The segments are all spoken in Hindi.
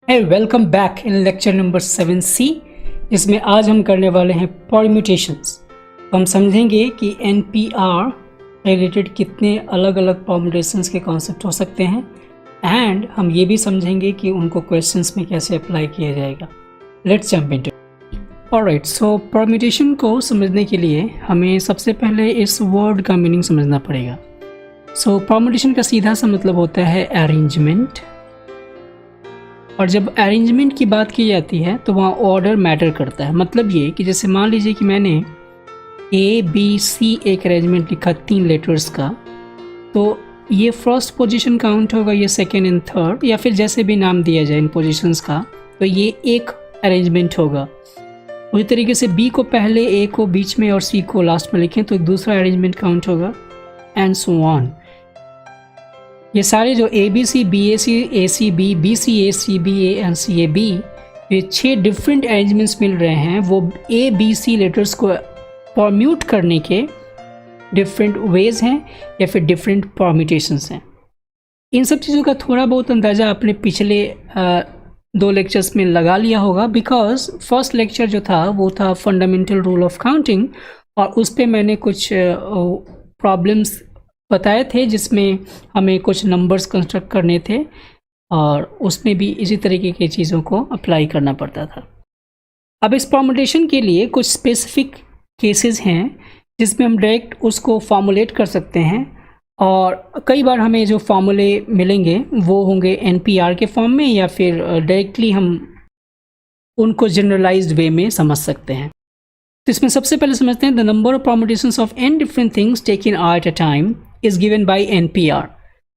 है welcome back in lecture number 7C, जिसमें आज हम करने वाले हैं परम्यूटेशंस। तो हम समझेंगे कि NPR रिलेटेड कितने अलग अलग परम्यूटेशंस के कॉन्सेप्ट हो सकते हैं एंड हम ये भी समझेंगे कि उनको क्वेश्चंस में कैसे अप्लाई किया जाएगा। Let's jump into. Alright, so permutation को समझने के लिए हमें सबसे पहले इस वर्ड का मीनिंग समझना पड़ेगा। सो परम्यूटेशन का सीधा सा मतलब होता है अरेंजमेंट, और जब अरेंजमेंट की बात की जाती है तो वहाँ ऑर्डर मैटर करता है। मतलब ये कि जैसे मान लीजिए कि मैंने ABC एक अरेंजमेंट लिखा 3 लेटर्स का, तो ये फर्स्ट पोजीशन काउंट होगा, ये सेकेंड एंड थर्ड, या फिर जैसे भी नाम दिया जाए इन पोजीशंस का, तो ये एक अरेंजमेंट होगा। उसी तरीके से B को पहले, A को बीच में और C को लास्ट में लिखें तो एक दूसरा अरेंजमेंट काउंट होगा, एंड सो ऑन। ये सारे जो ABC, BAC, ACB, BCA, CBA and CAB, ये 6 डिफरेंट अरेंजमेंट्स मिल रहे हैं। वो ABC लेटर्स को परम्यूट करने के डिफरेंट वेज हैं या फिर डिफरेंट परम्यूटेशंस हैं। इन सब चीज़ों का थोड़ा बहुत अंदाज़ा आपने पिछले 2 लेक्चर्स में लगा लिया होगा, बिकॉज फर्स्ट लेक्चर जो था वो था फंडामेंटल रूल ऑफ काउंटिंग, और उस पर मैंने कुछ प्रॉब्लम्स बताए थे जिसमें हमें कुछ नंबर्स कंस्ट्रक्ट करने थे, और उसमें भी इसी तरीके की चीज़ों को अप्लाई करना पड़ता था। अब इस परम्यूटेशन के लिए कुछ स्पेसिफिक केसेस हैं जिसमें हम डायरेक्ट उसको फॉर्मुलेट कर सकते हैं, और कई बार हमें जो फॉर्मूले मिलेंगे वो होंगे NPR के फॉर्म में, या फिर डायरेक्टली हम उनको जनरलाइज्ड वे में समझ सकते हैं। तो इसमें सबसे पहले समझते हैं the number of permutations of n different things taken eight a time is given by NPR।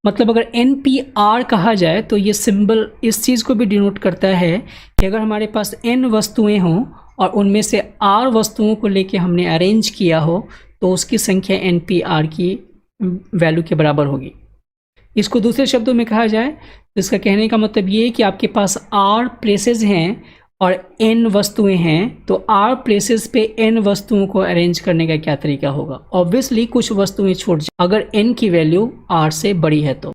मतलब अगर NPR कहा जाए तो ये सिंबल इस चीज़ को भी डिनोट करता है कि अगर हमारे पास n वस्तुएं हों और उनमें से R वस्तुओं को लेके हमने अरेंज किया हो तो उसकी संख्या NPR की वैल्यू के बराबर होगी। इसको दूसरे शब्दों में कहा जाए तो इसका कहने का मतलब ये है कि आपके पास R प्लेसेस हैं और n वस्तुएं हैं, तो R प्लेसेस पे n वस्तुओं को अरेंज करने का क्या तरीका होगा। ऑब्वियसली कुछ वस्तुएं छूट जाए अगर n की वैल्यू R से बड़ी है तो,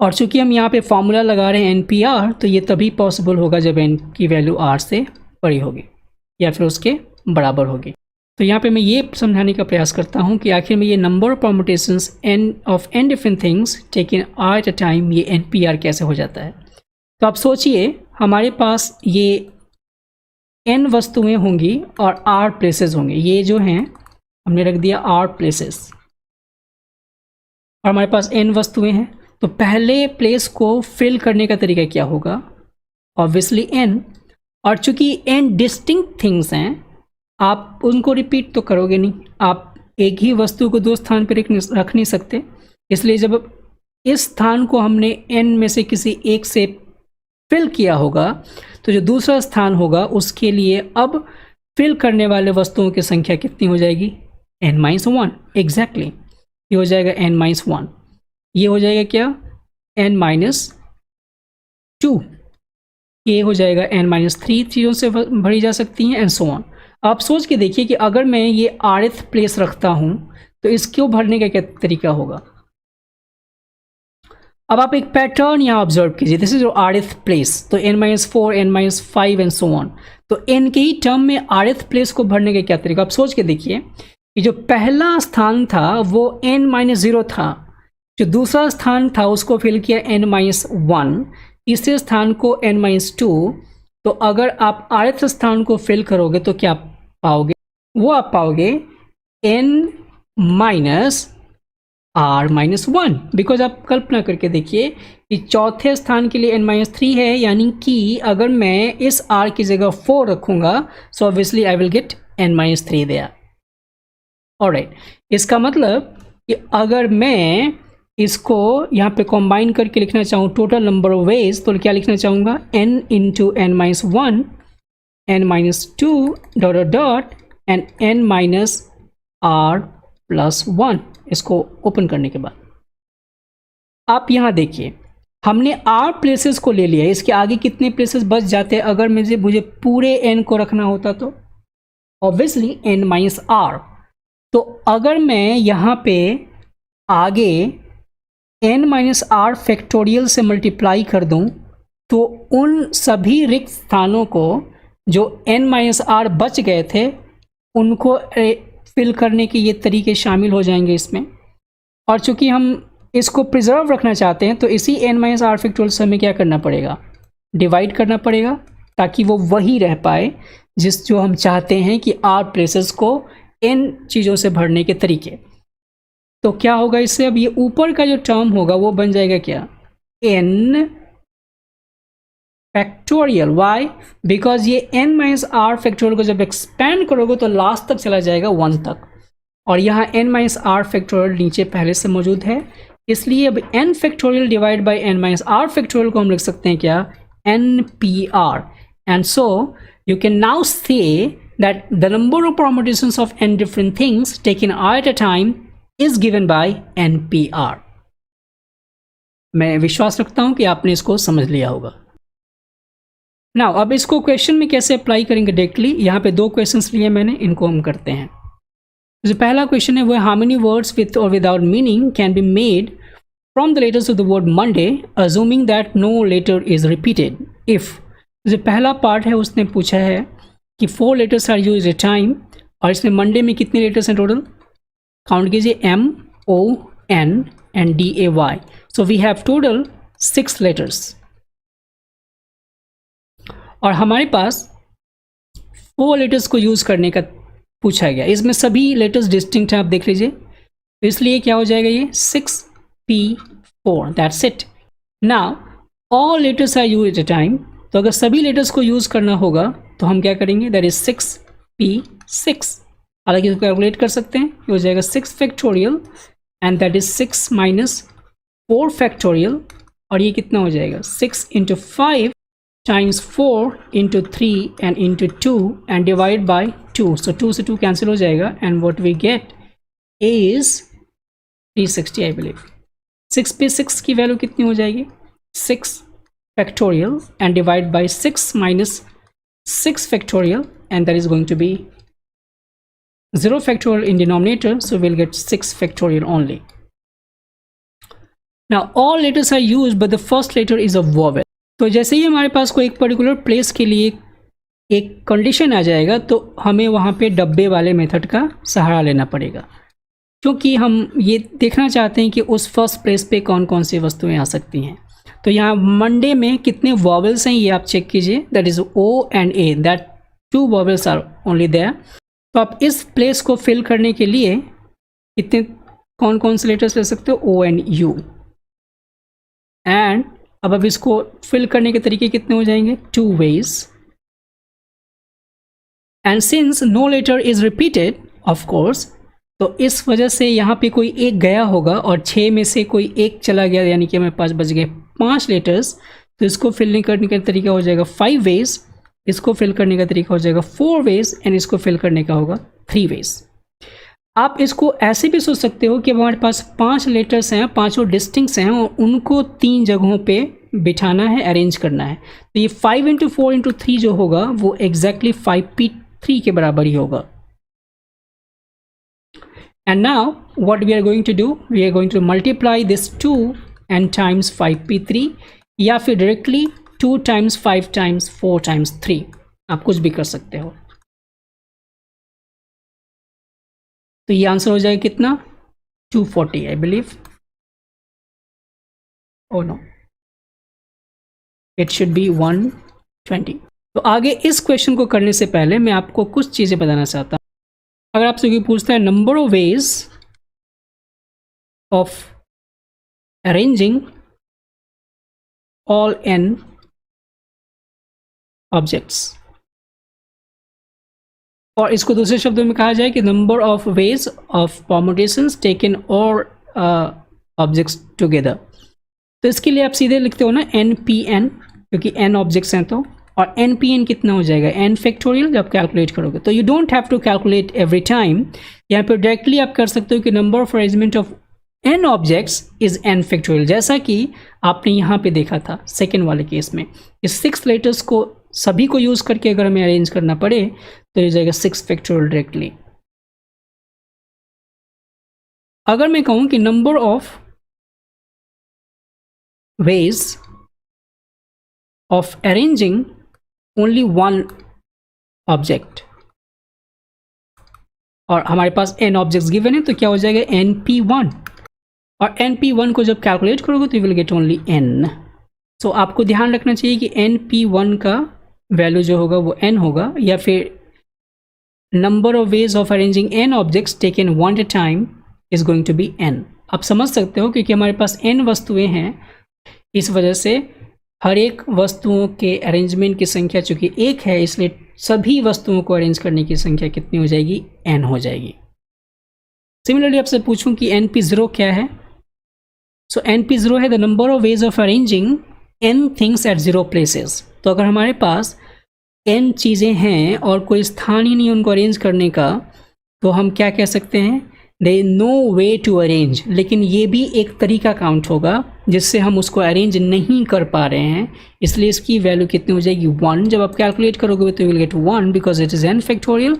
और चूंकि हम यहाँ पे फॉर्मूला लगा रहे हैं NPR, तो ये तभी पॉसिबल होगा जब n की वैल्यू R से बड़ी होगी या फिर उसके बराबर होगी। तो यहाँ पे मैं ये समझाने का प्रयास करता हूँ कि आखिर में ये number of permutations n different things taken eight a time, ये NPR कैसे हो जाता है। तो आप सोचिए हमारे पास ये n वस्तुएं होंगी और R प्लेसेस होंगे। ये जो हैं हमने रख दिया R प्लेसेस, और हमारे पास n वस्तुएं हैं, तो पहले प्लेस को फिल करने का तरीका क्या होगा। ऑब्वियसली n, और चूंकि n डिस्टिंक्ट थिंग्स हैं आप उनको रिपीट तो करोगे नहीं, आप एक ही वस्तु को 2 स्थान पर रख नहीं सकते। इसलिए जब इस स्थान को हमने n में से किसी एक से फिल किया होगा तो जो दूसरा स्थान होगा उसके लिए अब फिल करने वाले वस्तुओं की संख्या कितनी हो जाएगी, n-1। एग्जैक्टली, ये हो जाएगा n-1। ये हो जाएगा क्या, n-2। ये हो जाएगा n-3 चीज़ों से भरी जा सकती हैं, एंड सो ऑन। आप सोच के देखिए कि अगर मैं ये rth प्लेस रखता हूँ तो इसको भरने का क्या तरीका होगा। अब आप एक पैटर्न यहाँ ऑब्जर्व कीजिए, दिस इज rth प्लेस, तो n-4, n-5 and so on. तो n के ही टर्म में rth प्लेस को भरने का क्या तरीका, आप सोच के देखिए कि जो पहला स्थान था वो n-0 था, जो दूसरा स्थान था उसको फिल किया n-1, तीसरे स्थान को n-2। तो अगर आप rth स्थान को फिल करोगे तो क्या पाओगे, वो आप पाओगे n-r-1, बिकॉज आप कल्पना करके देखिए कि चौथे स्थान के लिए n-3 है, यानी कि अगर मैं इस r की जगह 4 रखूंगा so obviously I will get n-3 there. Alright, इसका मतलब कि अगर मैं इसको यहाँ पे कंबाइन करके लिखना चाहूँ टोटल नंबर ऑफ वेज, तो क्या लिखना चाहूँगा, n into n-1, n-2 dot and n-r+1। इसको ओपन करने के बाद आप यहाँ देखिए हमने R प्लेसेस को ले लिया, इसके आगे कितने प्लेसेस बच जाते अगर मुझे पूरे n को रखना होता तो, ऑब्वियसली n-r। तो अगर मैं यहाँ पे आगे n-r फैक्टोरियल से मल्टीप्लाई कर दूं तो उन सभी रिक्त स्थानों को जो n-r बच गए थे उनको फिल करने के ये तरीके शामिल हो जाएंगे इसमें। और चूंकि हम इसको प्रिजर्व रखना चाहते हैं तो इसी n-r फैक्टोरियल से हमें क्या करना पड़ेगा, डिवाइड करना पड़ेगा, ताकि वो वही रह पाए जो हम चाहते हैं कि r प्लेसेस को n चीज़ों से भरने के तरीके। तो क्या होगा इससे, अब ये ऊपर का जो टर्म होगा वो बन जाएगा क्या, n फैक्टोरियल। वाई, बिकॉज ये n-r फैक्टोरियल को जब एक्सपेंड करोगे तो लास्ट तक चला जाएगा 1 तक, और यहाँ n-r फैक्टोरियल नीचे पहले से मौजूद है, इसलिए अब n factorial divide by n-r factorial को हम लिख सकते हैं क्या, npr। And so you can now say that the number of permutations of n different things taken r at a time is given by npr। मैं विश्वास रखता हूं कि आपने इसको समझ लिया होगा। नाउ अब इसको क्वेश्चन में कैसे अप्लाई करेंगे डायरेक्टली, यहाँ पे 2 क्वेश्चंस लिए मैंने, इनको हम करते हैं। जो पहला क्वेश्चन है वो हाउ मेनी वर्ड्स विथ और without meaning can be made from the letters of the word Monday assuming that no letter is repeated if. जो पहला पार्ट है उसने पूछा है कि 4 letters are used at time, और इसमें मंडे में कितने लेटर्स हैं टोटल, काउंट कीजिए, MON and DAY। So we have total 6 letters, और हमारे पास 4 लेटर्स को यूज़ करने का पूछा गया। इसमें सभी लेटर्स डिस्टिंक्ट हैं, आप देख लीजिए, तो इसलिए क्या हो जाएगा ये 6P4, that's it. Now all letters are used at a time, तो अगर सभी लेटर्स को यूज़ करना होगा तो हम क्या करेंगे, दैट इज 6P6। हालांकि इसको कैलकुलेट कर सकते हैं, ये हो जाएगा 6 factorial and that is 6 minus 4 factorial, और ये कितना हो जाएगा 6 into 5 times 4 into 3 and into 2 and divide by 2। So 2 से 2 कैंसिल हो जाएगा and what we get is 360 I believe. 6P6 की वैल्यू कितनी हो जाएगी, 6 factorial and divide by 6 minus 6 factorial, and that is going to be 0 factorial in denominator, so we'll get 6 factorial only. Now all letters are used but the first letter is a vowel। तो जैसे ही हमारे पास कोई एक पर्टिकुलर प्लेस के लिए एक कंडीशन आ जाएगा तो हमें वहाँ पे डब्बे वाले मेथड का सहारा लेना पड़ेगा, क्योंकि हम ये देखना चाहते हैं कि उस फर्स्ट प्लेस पे कौन कौन सी वस्तुएं आ सकती हैं। तो यहाँ मंडे में कितने वॉवल्स हैं ये आप चेक कीजिए, that is O and A, that 2 vowels are only there. तो आप इस प्लेस को फिल करने के लिए कितने कौन कौन से लेटर्स ले सकते हो, O एंड U। एंड अब इसको फिल करने के तरीके कितने हो जाएंगे, 2 ways। And since no letter is repeated of course, तो इस वजह से यहाँ पे कोई एक गया होगा और 6 में से कोई एक चला गया, यानी कि हमें 5 बच गए 5 लेटर्स। तो इसको फिल करने का तरीका हो जाएगा 5 ways, इसको फिल करने का तरीका हो जाएगा 4 ways एंड इसको फिल करने का होगा 3 ways। आप इसको ऐसे भी सोच सकते हो कि हमारे पास 5 लेटर्स हैं, 5 डिस्टिंक्ट्स हैं, और उनको 3 जगहों पे बिठाना है, अरेंज करना है। तो ये 5 इंटू 4 इंटू 3 जो होगा वो एग्जैक्टली 5P3 के बराबर ही होगा। And now what we are going to do, we are going to multiply this 2 and times 5P3, या फिर directly 2 times 5 times 4 times 3, आप कुछ भी कर सकते हो। तो ये आंसर हो जाएगा कितना, 240 I believe. Oh no, it should be 120। तो आगे इस क्वेश्चन को करने से पहले मैं आपको कुछ चीज़ें बताना चाहता हूँ। अगर आपसे कोई पूछता है number of ways of arranging all n objects, और इसको दूसरे शब्दों में कहा जाए कि number of ways of permutations taken और ऑब्जेक्ट्स टुगेदर, तो इसके लिए आप सीधे लिखते हो ना NPN, क्योंकि n ऑब्जेक्ट्स हैं तो, और NPN कितना हो जाएगा, n फैक्टोरियल जब कैलकुलेट करोगे। तो you don't have to calculate every time, यहाँ पर डायरेक्टली आप कर सकते हो कि number of arrangement of n objects is n factorial, जैसा कि आपने यहाँ पे देखा था सेकेंड वाले केस में। इस 6 लेटर्स को सभी को यूज़ करके अगर हमें अरेंज करना पड़े तो ये जाएगा 6 फैक्टोरियल डायरेक्टली। अगर मैं कहूँ कि number of ways of arranging only one object, और हमारे पास n ऑब्जेक्ट्स गिवन है, तो क्या हो जाएगा np1, और np1 को जब कैलकुलेट करोगे तो you will get only n। सो आपको ध्यान रखना चाहिए कि np1 का वैल्यू जो होगा वो n होगा, या फिर number of ways of arranging n objects taken one at a time is going to be n। आप समझ सकते हो क्योंकि हमारे पास n वस्तुएं हैं, इस वजह से हर एक वस्तुओं के अरेंजमेंट की संख्या चूंकि एक है, इसलिए सभी वस्तुओं को अरेंज करने की संख्या कितनी हो जाएगी, n हो जाएगी। सिमिलरली आपसे पूछूं कि np0 क्या है, सो np0 है the number of ways of arranging n things at 0 places. तो अगर हमारे पास n चीज़ें हैं और कोई स्थान ही नहीं उनको अरेंज करने का, तो हम क्या कह सकते हैं, there is no way to arrange. लेकिन ये भी एक तरीका काउंट होगा जिससे हम उसको अरेंज नहीं कर पा रहे हैं, इसलिए इसकी वैल्यू कितनी हो जाएगी 1। जब आप कैलकुलेट करोगे तो you will get 1 because it is n factorial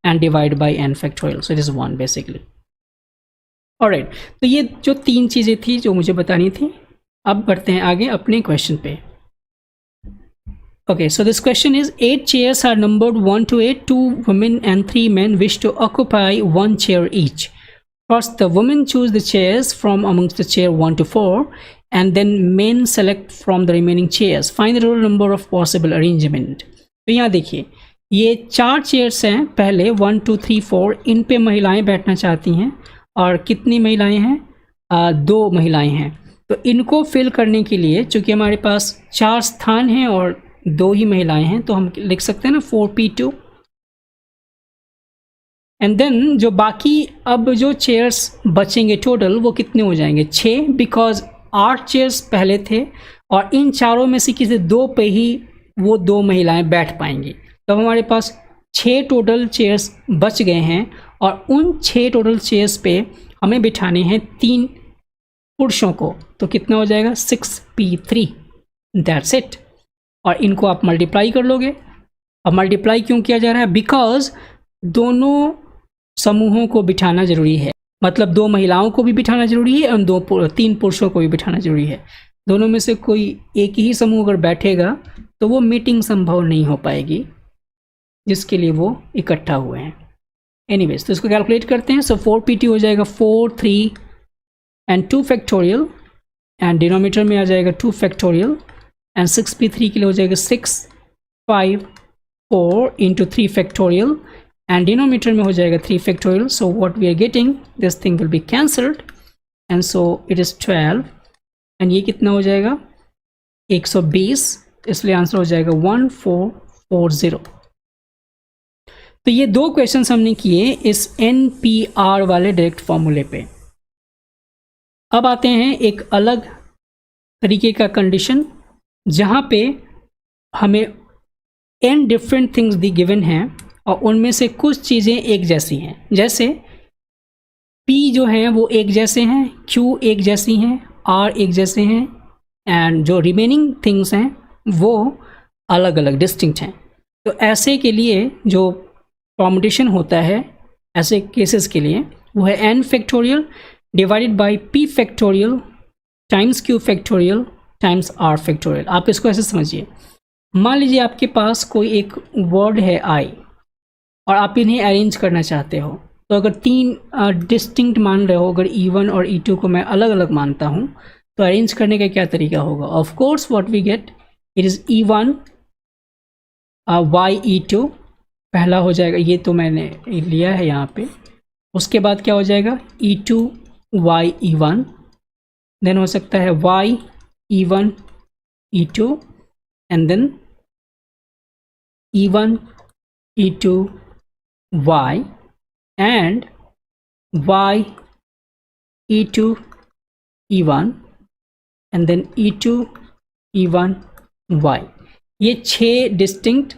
and divide by n factorial, so it is 1 basically. Alright, तो ये जो 3 चीज़ें थी जो मुझे बतानी थी। अब बढ़ते हैं आगे अपने क्वेश्चन पे। Okay, so this question is 8 chairs are numbered 1 to 8. 2 women and 3 men wish to occupy 1 chair each. First, the women choose the chairs from amongst the chair 1 to 4, and then men select from the remaining chairs. Find the total number of possible arrangement. तो यहाँ देखिए, ये 4 चेयर्स हैं, पहले 1 2 3 4, इन पे महिलाएं बैठना चाहती हैं, और कितनी महिलाएं हैं, 2 महिलाएं हैं। तो इनको फिल करने के लिए चूँकि हमारे पास 4 स्थान हैं और 2 ही महिलाएं हैं, तो हम लिख सकते हैं ना 4p2, एंड देन जो बाकी अब जो चेयर्स बचेंगे टोटल वो कितने हो जाएंगे, 6, बिकॉज 8 चेयर्स पहले थे और इन चारों में से किसी 2 पे ही वो 2 महिलाएं बैठ पाएंगी। तो हमारे पास 6 टोटल चेयर्स बच गए हैं, और उन 6 टोटल चेयर्स पे हमें बिठाने हैं 3 पुरुषों को, तो कितना हो जाएगा 6p3, दैट्स इट। और इनको आप मल्टीप्लाई कर लोगे। अब मल्टीप्लाई क्यों किया जा रहा है, बिकॉज दोनों समूहों को बिठाना जरूरी है, मतलब 2 महिलाओं को भी बिठाना जरूरी है और 3 पुरुषों को भी बिठाना जरूरी है। दोनों में से कोई एक ही समूह अगर बैठेगा तो वो मीटिंग संभव नहीं हो पाएगी, जिसके लिए वो इकट्ठा हुए हैं। एनीवेज, तो इसको कैलकुलेट करते हैं। सो 4p2 हो जाएगा 4 3 एंड 2 फैक्टोरियल, एंड डिनोमीटर में आ जाएगा 2 फैक्टोरियल, एंड 6p3 के लिए हो जाएगा 6 5 4 इंटू 3 फैक्टोरियल, एंड डिनोमीटर में हो जाएगा 3 factorial. So what we are getting, this thing will be cancelled, and so it is 12, and ये कितना हो जाएगा 120, इसलिए आंसर हो जाएगा 1440। तो ये 2 क्वेश्चन हमने किए इस NPR वाले डायरेक्ट फॉर्मूले पे। अब आते हैं एक अलग तरीके का कंडीशन, जहाँ पे हमें n different things the given हैं और उनमें से कुछ चीज़ें एक जैसी हैं। जैसे P जो हैं वो एक जैसे हैं, Q एक जैसी हैं, R एक जैसे हैं, एंड जो रिमेनिंग थिंग्स हैं वो अलग अलग डिस्टिंक्ट हैं। तो ऐसे के लिए जो परमुटेशन होता है ऐसे केसेस के लिए वो है n factorial divided by p factorial times q factorial times r factorial. आप इसको ऐसे समझिए, मान लीजिए आपके पास कोई एक वर्ड है I और आप इन्हें अरेंज करना चाहते हो। तो अगर 3 डिस्टिंक्ट मान रहे हो, अगर E1 और E2 को मैं अलग अलग मानता हूँ, तो अरेंज करने का क्या तरीका होगा। Of course what we get, it is E1 y E2 पहला हो जाएगा, ये तो मैंने लिया है यहाँ पे। उसके बाद क्या हो जाएगा E2 y E1, देन हो सकता है y E1 E2, and then E1 E2 y and y E2 E1 and then E2 E1 y। ये 6 डिस्टिंक्ट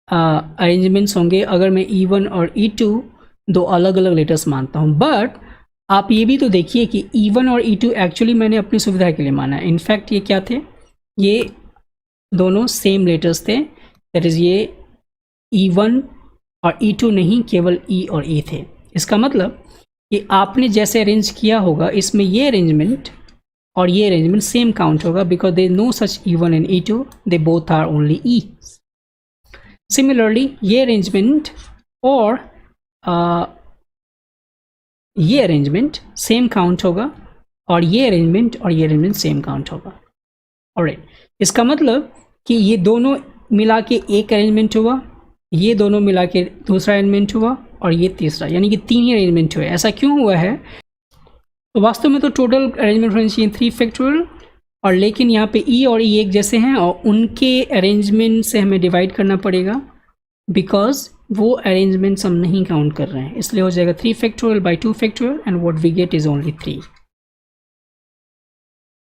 अरेंजमेंट्स होंगे अगर मैं E1 और E2 2 अलग अलग लेटर्स मानता हूँ। बट आप ये भी तो देखिए कि E1 और E2 एक्चुअली मैंने अपनी सुविधा के लिए माना है। इनफैक्ट ये क्या थे, ये दोनों सेम लेटर्स थे, दैट इज़ ये E1 और E2 नहीं, केवल E और E थे। इसका मतलब कि आपने जैसे अरेंज किया होगा इसमें ये अरेंजमेंट और ये अरेंजमेंट सेम काउंट होगा because they no such E1 and E2, they both are only E. Similarly ये अरेंजमेंट और ये अरेंजमेंट सेम काउंट होगा और ये अरेंजमेंट सेम काउंट होगा. ऑलराइट, इसका मतलब कि ये दोनों मिला के एक अरेंजमेंट हुआ, ये दोनों मिला के दूसरा अरेंजमेंट हुआ और ये तीसरा, यानी कि 3 ही अरेंजमेंट हुए. ऐसा क्यों हुआ है? तो वास्तव में तो टोटल अरेंजमेंट होना चाहिए 3 फैक्टोरियल, और लेकिन यहाँ पे E और E एक जैसे हैं और उनके अरेंजमेंट से हमें डिवाइड करना पड़ेगा बिकॉज वो अरेंजमेंट्स हम नहीं काउंट कर रहे हैं. इसलिए हो जाएगा 3 factorial by 2 factorial and what we get is only 3.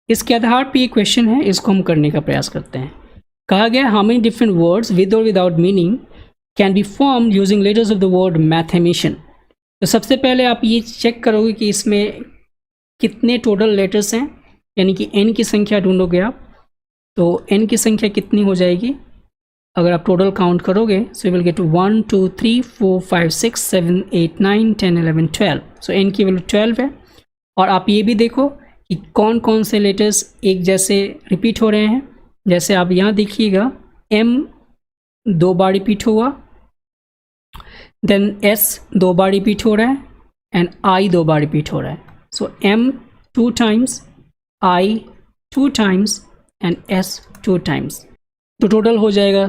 इसके आधार पे ये क्वेश्चन है, इसको हम करने का प्रयास करते हैं. कहा गया how many different words with और without meaning can be formed using letters of the word mathematician. तो सबसे पहले आप ये चेक करोगे कि इसमें कितने टोटल लेटर्स हैं, यानी कि n की संख्या ढूंढोगे आप. तो n की संख्या कितनी हो जाएगी अगर आप टोटल काउंट करोगे? So you will get 1 2 3 4 5 6 7 8 9 10 11 12. So n की वैल्यू 12 है. और आप ये भी देखो कि कौन कौन से लेटर्स एक जैसे रिपीट हो रहे हैं. जैसे आप यहाँ देखिएगा M 2 बार रिपीट हुआ, देन S 2 बार रिपीट हो रहा है एंड I 2 बार रिपीट हो रहा है. So M 2 times, I 2 times and S 2 times. तो टोटल हो जाएगा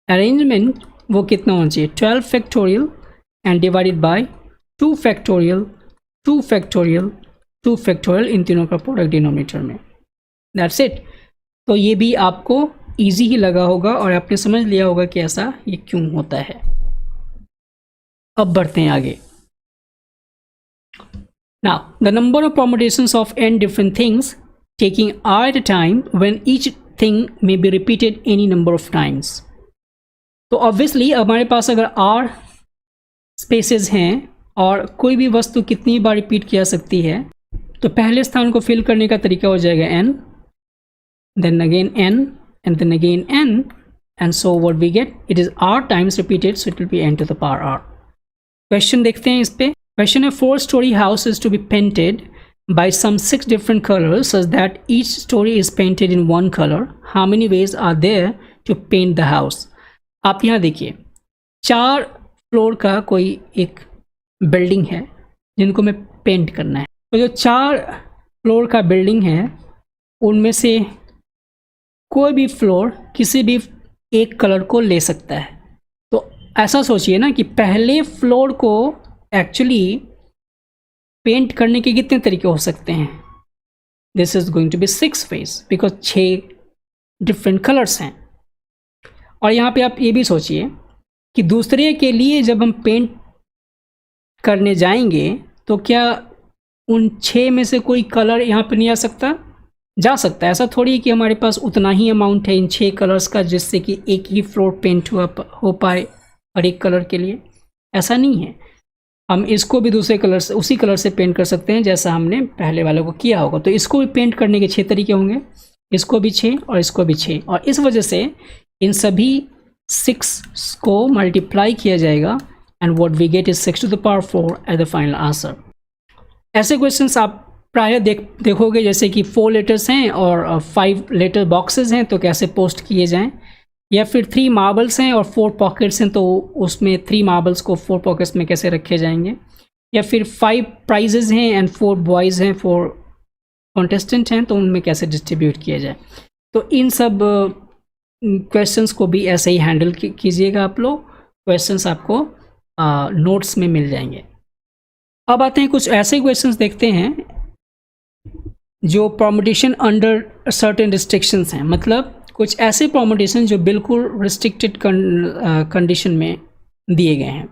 अरेंजमेंट वो कितना होना चाहिए? 12 factorial and divided by 2 factorial 2 factorial 2 factorial, इन तीनों का प्रोडक्ट डिनोमिनेटर में. That's it. तो ये भी आपको इजी ही लगा होगा और आपने समझ लिया होगा कि ऐसा ये क्यों होता है. अब बढ़ते हैं आगे. Now, the number of permutations of n different things taking r at a time when each thing may be repeated any number of times. तो obviously हमारे पास अगर r स्पेसेस हैं और कोई भी वस्तु कितनी बार रिपीट किया सकती है, तो पहले स्थान को फिल करने का तरीका हो जाएगा n, then again n, and then again n, and so what we get, it is r times repeated, so it will be n to the power r. Question देखते हैं इस पे. क्वेश्चन है 4 story house is to be painted by some 6 different colors such that each story is painted in one color. How many ways are there to paint the house? आप यहाँ देखिए 4 फ्लोर का कोई एक बिल्डिंग है जिनको मैं पेंट करना है. तो जो 4 फ्लोर का बिल्डिंग है उनमें से कोई भी फ्लोर किसी भी एक कलर को ले सकता है. तो ऐसा सोचिए ना कि पहले फ्लोर को एक्चुअली पेंट करने के कितने तरीके हो सकते हैं? This is going to be 6 ways because 6 different colours हैं. और यहाँ पे आप ये भी सोचिए कि दूसरे के लिए जब हम पेंट करने जाएंगे तो क्या उन 6 में से कोई कलर यहाँ पे नहीं आ सकता? जा सकता है. ऐसा थोड़ी है कि हमारे पास उतना ही अमाउंट है इन 6 कलर्स का जिससे कि एक ही फ्लोर पेंट हो पाए हर एक कलर के लिए. ऐसा नहीं है. हम इसको भी दूसरे कलर से, उसी कलर से पेंट कर सकते हैं जैसा हमने पहले वाले को किया होगा. तो इसको भी पेंट करने के 6 तरीके होंगे, इसको भी 6 और इसको भी 6. और इस वजह से इन सभी 6 को मल्टीप्लाई किया जाएगा and what we get is 6 to the power 4 at the final answer. ऐसे क्वेश्चंस आप प्राय देखोगे जैसे कि 4 लेटर्स हैं और 5 लेटर बॉक्सेस हैं, तो कैसे पोस्ट किए जाएं. या फिर 3 मार्बल्स हैं और 4 पॉकेट्स हैं, तो उसमें 3 मार्बल्स को 4 पॉकेट्स में कैसे रखे जाएंगे. या फिर 5 प्राइजेज़ हैं एंड 4 बॉयज़ हैं, 4 कॉन्टेस्टेंट हैं, तो उनमें कैसे डिस्ट्रीब्यूट किया जाए. तो इन सब क्वेश्चंस को भी ऐसे ही हैंडल कीजिएगा आप लोग. क्वेश्चंस आपको नोट्स में मिल जाएंगे. अब आते हैं कुछ ऐसे क्वेश्चंस देखते हैं जो परम्यूटेशन अंडर सर्टेन रिस्ट्रिक्शंस हैं. मतलब कुछ ऐसे परम्यूटेशन जो बिल्कुल रिस्ट्रिक्टेड कंडीशन में दिए गए हैं.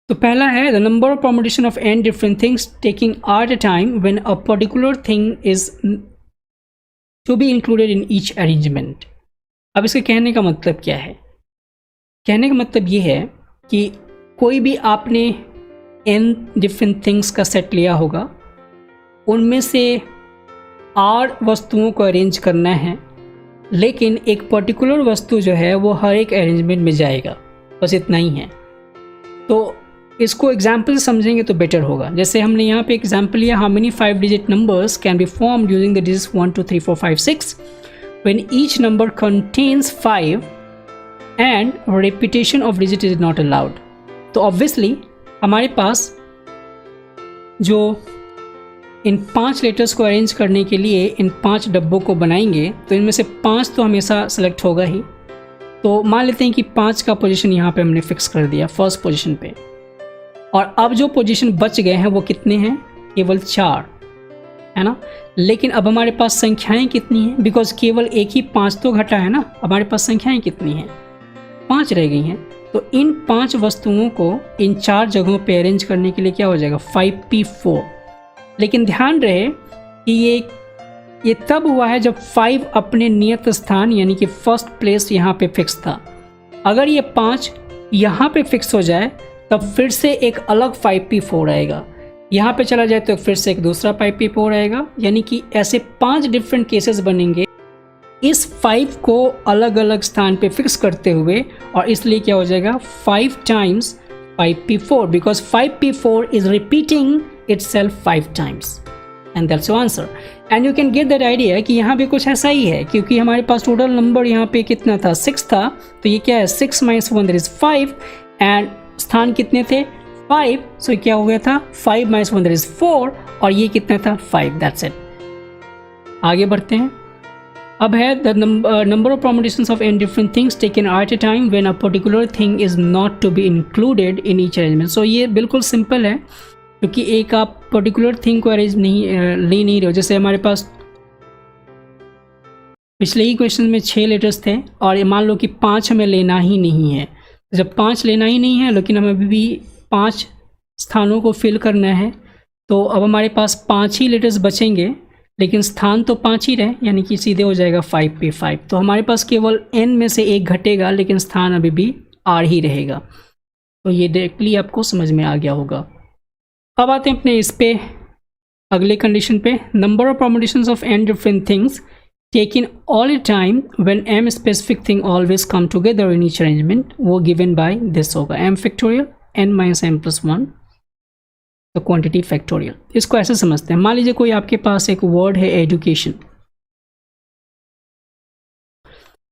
तो पहला है the number of permutation of n different things taking r at a time when a particular thing is to be included in each arrangement. अब इसके कहने का मतलब क्या है? कहने का मतलब ये है कि कोई भी आपने n डिफरेंट थिंग्स का सेट लिया होगा, उनमें से r वस्तुओं को अरेंज करना है, लेकिन एक पर्टिकुलर वस्तु जो है वो हर एक अरेंजमेंट में जाएगा, बस इतना ही है. तो इसको एग्जाम्पल से समझेंगे तो बेटर होगा। जैसे हमने यहाँ पे एग्जाम्पल लिया, how many 5 digit numbers can be formed using the digits 1 2 3 4 5 6 when each number contains 5 and repetition of digit is not allowed. तो ऑब्वियसली हमारे पास जो इन 5 लेटर्स को अरेंज करने के लिए इन 5 डब्बों को बनाएंगे तो इनमें से 5 तो हमेशा सेलेक्ट होगा ही। तो मान लेते हैं कि 5 का पोजीशन यहाँ पे हमने फिक्स कर दिया फर्स्ट पोजीशन पे, और अब जो पोजीशन बच गए हैं वो कितने हैं? केवल 4 है ना। लेकिन अब हमारे पास संख्याएं कितनी हैं? बिकॉज केवल एक ही 5 तो घटा है ना, हमारे पास संख्याएं कितनी हैं? 5 रह गई हैं। तो इन 5 वस्तुओं को इन 4 जगहों पे अरेंज करने के लिए क्या हो जाएगा? 5p4। लेकिन ध्यान रहे कि ये तब हुआ है जब 5 अपने नियत स्थान यानी कि फर्स्ट प्लेस यहाँ पे फिक्स था। अगर ये 5 यहाँ पे फिक्स हो जाए तब फिर से एक अलग 5p4 आएगा, यहाँ पे चला जाए तो फिर से एक दूसरा 5p4 आएगा, यानी कि ऐसे 5 डिफरेंट केसेस बनेंगे इस 5 को अलग अलग स्थान पे फिक्स करते हुए। और इसलिए क्या हो जाएगा? 5 times 5p4 because 5p4 is repeating itself 5 times and that's your answer. And you can get that idea कि यहाँ पे कुछ ऐसा ही है, क्योंकि हमारे पास टोटल नंबर यहाँ पे कितना था? 6 था। तो ये क्या है? 6 minus 1 that is 5 and स्थान कितने थे? 5। सो क्या हो गया था? 5 minus 1 that is 4 और ये कितना था? 5। that's it। आगे बढ़ते हैं। अब है the number of permutations of n different things taken at a time when a particular thing is not to be included in each arrangement. So ये बिल्कुल सिंपल है, क्योंकि एक आप पर्टिकुलर थिंग को अरेंज ले नहीं रहे हो। जैसे हमारे पास पिछले ही क्वेश्चन में 6 लेटर्स थे और मान लो कि 5 हमें लेना ही नहीं है। जब 5 लेना ही नहीं है लेकिन हमें अभी भी 5 स्थानों को फिल करना है, तो अब हमारे पास 5 ही लेटर्स बचेंगे लेकिन स्थान तो 5 ही रहे, यानी कि सीधे हो जाएगा 5p5। तो हमारे पास केवल n में से एक घटेगा लेकिन स्थान अभी भी r ही रहेगा। तो ये डायरेक्टली आपको समझ में आ गया होगा। अब आते हैं अपने इस पे अगले कंडीशन पे। Number of permutations of n different things taken all A time when m specific thing always come together in each arrangement, वो गिवन बाय दिस होगा m factorial n minus m plus 1 तो क्वांटिटी फैक्टोरियल। इसको ऐसे समझते हैं, मान लीजिए कोई आपके पास एक वर्ड है एजुकेशन,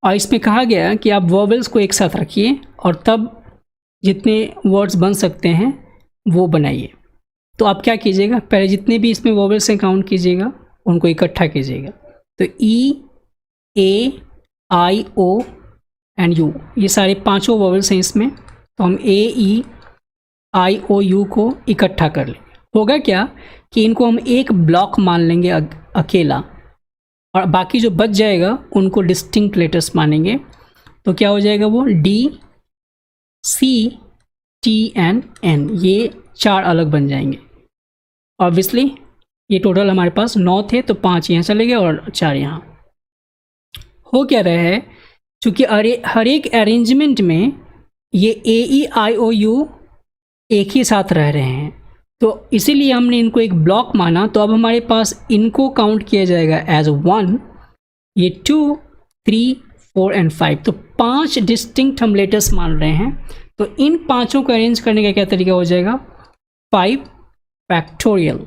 और इसमें कहा गया कि आप वर्बल्स को एक साथ रखिए और तब जितने वर्ड्स बन सकते हैं वो बनाइए। तो आप क्या कीजिएगा? पहले जितने भी इसमें वर्बल्स हैं काउंट कीजिएगा, उनको इकट्ठा कीजिएगा। तो ई, ए, आई, ओ एंड यू, ये सारे 5 वर्बल्स हैं इसमें। तो हम ए, ई, आई, ओ, यू को इकट्ठा कर लेंगे। होगा क्या कि इनको हम एक ब्लॉक मान लेंगे अकेला, और बाकी जो बच जाएगा उनको डिस्टिंक्ट लेटर्स मानेंगे। तो क्या हो जाएगा? वो D, C, T and N, ये 4 अलग बन जाएंगे। ऑब्वियसली ये टोटल हमारे पास 9 थे, तो 5 यहाँ चले गए और 4 यहाँ। हो क्या रहा है? चूँकि हर एक अरेंजमेंट में ये ए, ई, आई, ओ, यू एक ही साथ रह रहे हैं, तो इसीलिए हमने इनको एक ब्लॉक माना। तो अब हमारे पास इनको काउंट किया जाएगा एज 1, ये 2, 3, 4 एंड 5। तो 5 डिस्टिंक्ट हम लेटर्स मान रहे हैं। तो इन 5 को अरेंज करने का क्या तरीका हो जाएगा? 5 फैक्टोरियल।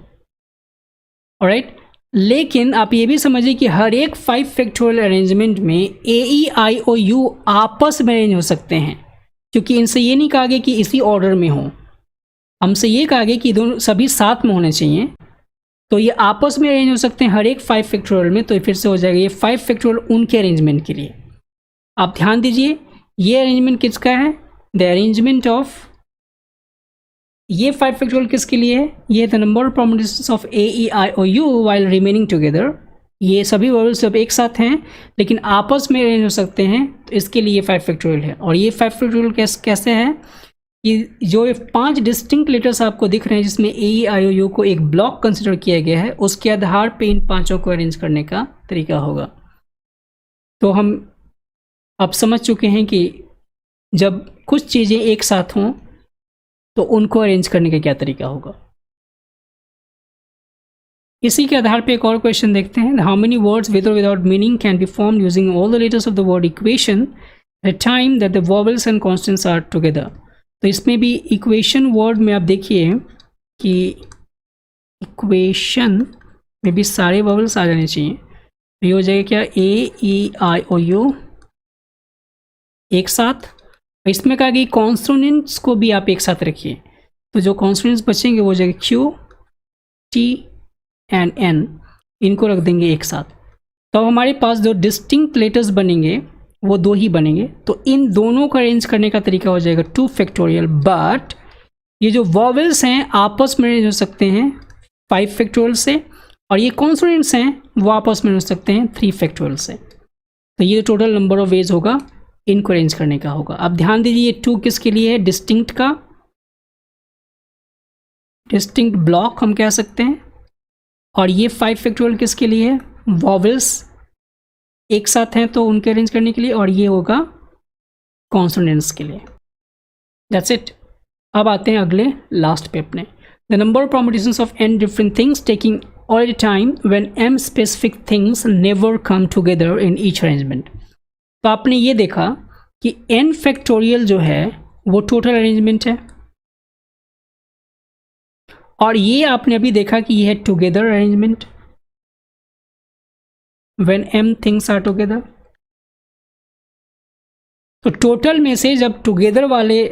ऑलराइट, लेकिन आप ये भी समझिए कि हर एक 5 फैक्टोरियल अरेंजमेंट में ए, ई, आई, ओ, यू आपस में अरेंज हो सकते हैं, क्योंकि इनसे ये नहीं कहा गया कि इसी ऑर्डर में हो, हमसे ये कहा गया कि दोनों सभी साथ में होने चाहिए। तो ये आपस में अरेंज हो सकते हैं हर एक 5 फैक्टोरियल में। तो फिर से हो जाएगा ये 5 फैक्टोरियल उनके अरेंजमेंट के लिए। आप ध्यान दीजिए, ये अरेंजमेंट किसका है? द अरेंजमेंट ऑफ, ये 5 फैक्टोरियल किसके लिए है? ये the number of permutations of A, E, I, O, U while remaining together. ये सभी वर्बल्स जब एक साथ हैं लेकिन आपस में अरेंज हो सकते हैं, तो इसके लिए 5 फैक्टोरियल है। और ये 5 फैक्टोरियल कैसे है कि जो ये 5 डिस्टिंक्ट लेटर्स आपको दिख रहे हैं जिसमें ए, ई, आई, ओ, यू को एक ब्लॉक कंसिडर किया गया है, उसके आधार पे इन 5 को अरेंज करने का तरीका होगा। तो हम अब समझ चुके हैं कि जब कुछ चीज़ें एक साथ हों तो उनको अरेंज करने का क्या तरीका होगा। इसी के आधार पे एक और क्वेश्चन देखते हैं। हाउ मेनी वर्ड्स विद और without meaning can be formed using all the letters of the word equation the time that the vowels and consonants are together. तो इसमें भी इक्वेशन वर्ड में आप देखिए कि इक्वेशन में भी सारे वॉवल्स आ जाने चाहिए। तो ये हो जाएगा क्या, ए ई आई ओ यू एक साथ। इसमें कहा कि कॉन्सोनेंट्स को भी आप एक साथ रखिए, तो जो कॉन्सोनेंट्स बचेंगे वो हो जाएगा क्यू टी एंड एन, इनको रख देंगे एक साथ। तो हमारे पास जो डिस्टिंक्ट लेटर्स बनेंगे वो दो ही बनेंगे। तो इन दोनों को अरेंज करने का तरीका हो जाएगा 2 फैक्टोरियल। बट ये जो वॉवेल्स हैं आपस में अरेंज हो सकते हैं 5 फैक्टोरियल से, और ये कॉन्सोनेंट्स हैं वो आपस में हो सकते हैं 3 फैक्टोरियल से। तो ये टोटल नंबर ऑफ वेज होगा इनको अरेंज करने का होगा। अब ध्यान दीजिए 2 किसके लिए है, डिस्टिंक्ट का, डिस्टिंक्ट ब्लॉक हम कह सकते हैं। और ये 5 फैक्टोरियल किसके लिए है, वॉवेल्स एक साथ हैं तो उनके अरेंज करने के लिए, और ये होगा कॉन्सोनेंट्स के लिए। That's it. अब आते हैं अगले लास्ट पे अपने, the number of permutations of n different things taking all the time when m specific things never come together in each arrangement. तो आपने ये देखा कि n फैक्टोरियल जो है वो टोटल अरेंजमेंट है, और ये आपने अभी देखा कि ये है together arrangement when m things are together. तो टोटल में से जब टुगेदर वाले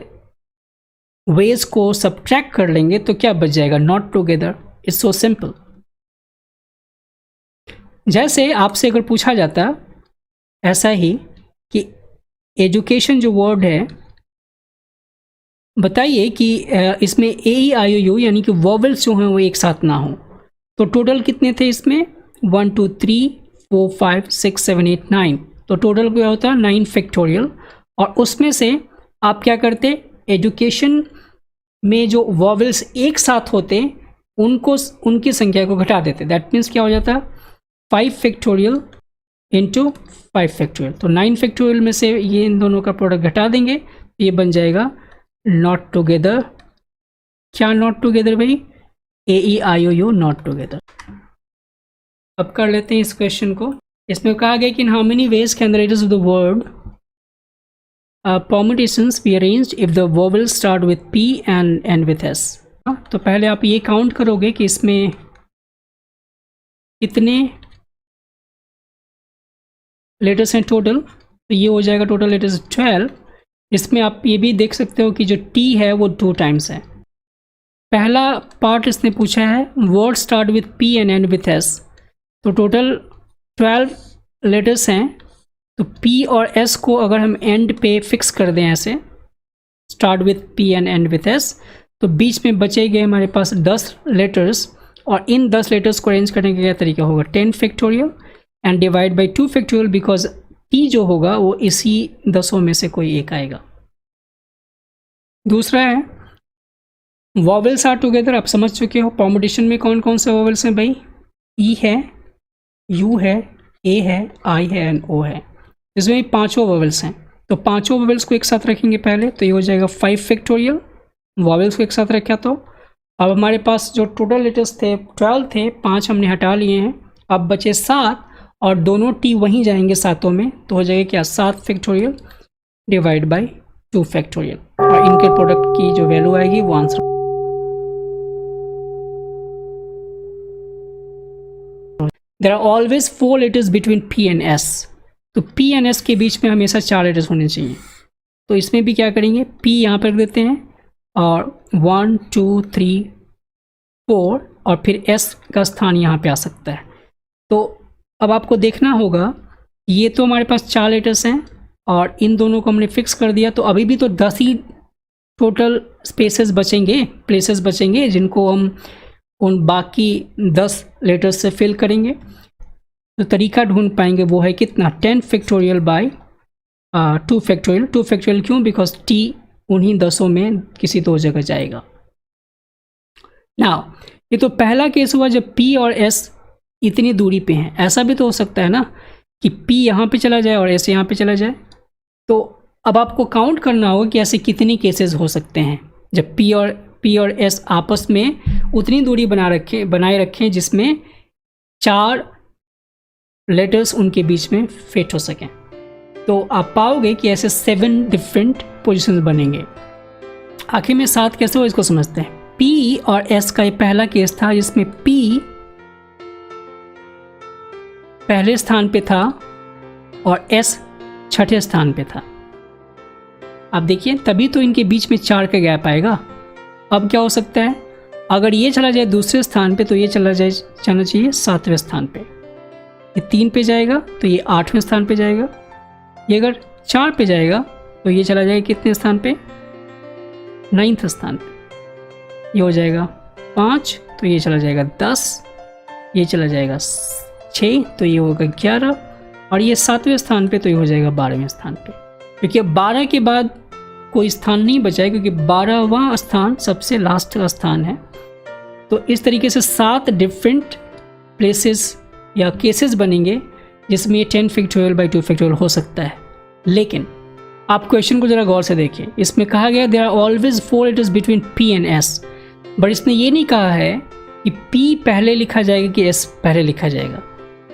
वेज को सब्ट्रैक्ट कर लेंगे तो क्या बच जाएगा, not together. It's so simple. जैसे आपसे अगर पूछा जाता ऐसा ही कि एजुकेशन जो वर्ड है, बताइए कि इसमें ए ई आई ओ यू यानी कि वॉवेल्स जो हैं वो एक साथ ना हो, तो टोटल कितने थे इसमें, 1 2 3 4 5 6 7 8 9। तो टोटल क्या होता है 9 फैक्टोरियल। और उसमें से आप क्या करते, एजुकेशन में जो वॉवेल्स एक साथ होते उनको, उनकी संख्या को घटा देते। दैट मीन्स क्या हो जाता है 5 फैक्टोरियल इंटू 5 फैक्टोरियल। तो 9 फैक्टोरियल में से ये इन दोनों का प्रोडक्ट घटा देंगे, ये बन जाएगा नॉट टुगेदर। क्या नॉट टुगेदर भाई, ए E I O you not together. अब कर लेते हैं इस क्वेश्चन को। इसमें कहा गया कि in how many ways can the letters of the word permutations be arranged if the vowels start with P and end with S। तो पहले आप ये काउंट करोगे कि इसमें कितने लेटर्स हैं टोटल, तो ये हो जाएगा टोटल लेटर्स 12। इसमें आप ये भी देख सकते हो कि जो T है वो 2 टाइम्स है। पहला पार्ट इसने पूछा है word start with P and and with S, तो टोटल 12 लेटर्स हैं। तो P और S को अगर हम एंड पे फिक्स कर दें ऐसे, start with P and and with S, तो बीच में बचेंगे हमारे पास 10 लेटर्स। और इन 10 लेटर्स को अरेंज करने का क्या तरीका होगा, 10 factorial and divide by 2 factorial, because T जो होगा वो इसी 10 में से कोई एक आएगा। दूसरा है वॉवेल्स आर टुगेदर। आप समझ चुके हो परमुटेशन में कौन कौन से वॉवेल्स हैं भाई, E है, U है, A है, I है एंड O है। इसमें 5 वॉवेल्स हैं, तो 5 वॉवेल्स को एक साथ रखेंगे पहले, तो ये हो जाएगा 5 फैक्टोरियल। वॉवेल्स को एक साथ रखा, तो अब हमारे पास जो टोटल लेटर्स थे 12 थे, 5 हमने हटा लिए हैं, अब बचे 7, और दोनों T वहीं जाएंगे सातों में, तो हो जाएगा क्या 7 फैक्टोरियल डिवाइड बाई 2 फैक्टोरियल, और इनके प्रोडक्ट की जो वैल्यू आएगी वो answer. There are always 4 letters between P and S। तो P एंड S के बीच में हमेशा 4 लेटर्स होने चाहिए। तो इसमें भी क्या करेंगे, P यहाँ पर रख देते हैं, और 1 2 3 4, और फिर S का स्थान यहाँ पे आ सकता है। तो अब आपको देखना होगा, ये तो हमारे पास 4 लेटर्स हैं, और इन दोनों को हमने फिक्स कर दिया, तो अभी भी तो 10 ही टोटल स्पेसेस बचेंगे, प्लेसेस बचेंगे, जिनको हम उन बाकी 10 लेटर्स से फिल करेंगे। तो तरीका ढूंढ पाएंगे वो है कितना, 10 फैक्टोरियल बाई 2 फैक्टोरियल। 2 फैक्टोरियल क्यों, बिकॉज T उन्हीं 10 में किसी 2 जगह जाएगा। नाउ ये तो पहला केस हुआ जब P और S इतनी दूरी पे हैं। ऐसा भी तो हो सकता है ना कि P यहाँ पे चला जाए और S यहाँ पे चला जाए। तो अब आपको काउंट करना होगा कि ऐसे कितने केसेस हो सकते हैं जब P और S आपस में उतनी दूरी बनाए रखें जिसमें 4 लेटर्स उनके बीच में फिट हो सकें। तो आप पाओगे कि ऐसे 7 डिफरेंट पोजीशंस बनेंगे। आखिर में 7 कैसे हो इसको समझते हैं। P और S का ये पहला केस था जिसमें P पहले स्थान पे था और S छठे स्थान पे था। अब देखिए तभी तो इनके बीच में 4 का गैप आएगा। अब क्या हो सकता है, अगर ये चला जाए दूसरे स्थान पे तो ये चलना चाहिए 7वें स्थान पे, ये 3 पे जाएगा तो ये 8वें स्थान पे जाएगा, ये अगर 4 पे जाएगा तो ये चला जाएगा कितने स्थान पे, 9th स्थान पे। ये हो जाएगा 5 तो ये चला जाएगा 10, ये चला जाएगा 6 तो ये होगा 11 और ये 7वें स्थान पे तो ये हो जाएगा 12वें स्थान पे, क्योंकि 12 के बाद कोई स्थान नहीं बचा है क्योंकि 12वां स्थान सबसे लास्ट का स्थान है। तो इस तरीके से 7 डिफरेंट प्लेसेस या केसेस बनेंगे जिसमें ये 10 फैक्टोरियल बाई 2 फैक्टोरियल हो सकता है। लेकिन आप क्वेश्चन को ज़रा गौर से देखिए, इसमें कहा गया there are always 4 letters between P and S, but इसने ये नहीं कहा है कि P पहले लिखा जाएगा कि S पहले लिखा जाएगा।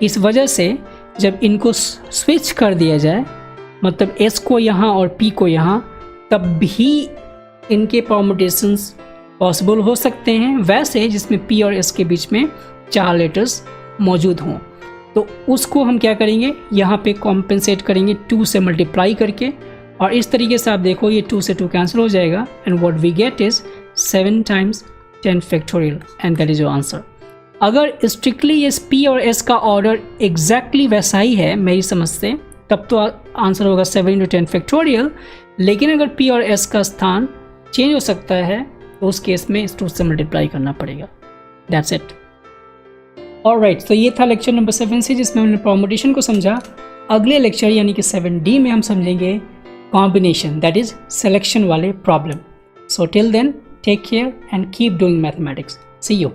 इस वजह से जब इनको स्विच कर दिया जाए, मतलब S को यहाँ और P को यहाँ, तब भी इनके परमुटेशंस पॉसिबल हो सकते हैं, वैसे जिसमें P और S के बीच में 4 लेटर्स मौजूद हों। तो उसको हम क्या करेंगे, यहाँ पे कॉम्पेंसेट करेंगे 2 से मल्टीप्लाई करके, और इस तरीके से आप देखो ये 2 से 2 कैंसिल हो जाएगा and what we get is 7 times 10 factorial and that is your answer. अगर स्ट्रिक्टली ये P और S का ऑर्डर एग्जैक्टली वैसा ही है मेरी समझ से, तब तो आंसर होगा 7 × 10 फैक्टोरियल। लेकिन अगर P और S का स्थान चेंज हो सकता है तो उस केस में इस 2 से मल्टीप्लाई करना पड़ेगा। That's it. ऑलराइट, तो ये था लेक्चर नंबर 7 से जिसमें हमने परमुटेशन को समझा। अगले लेक्चर यानी कि 7D में हम समझेंगे कॉम्बिनेशन, दैट इज सिलेक्शन वाले problem. So till then take care and keep doing mathematics. See you.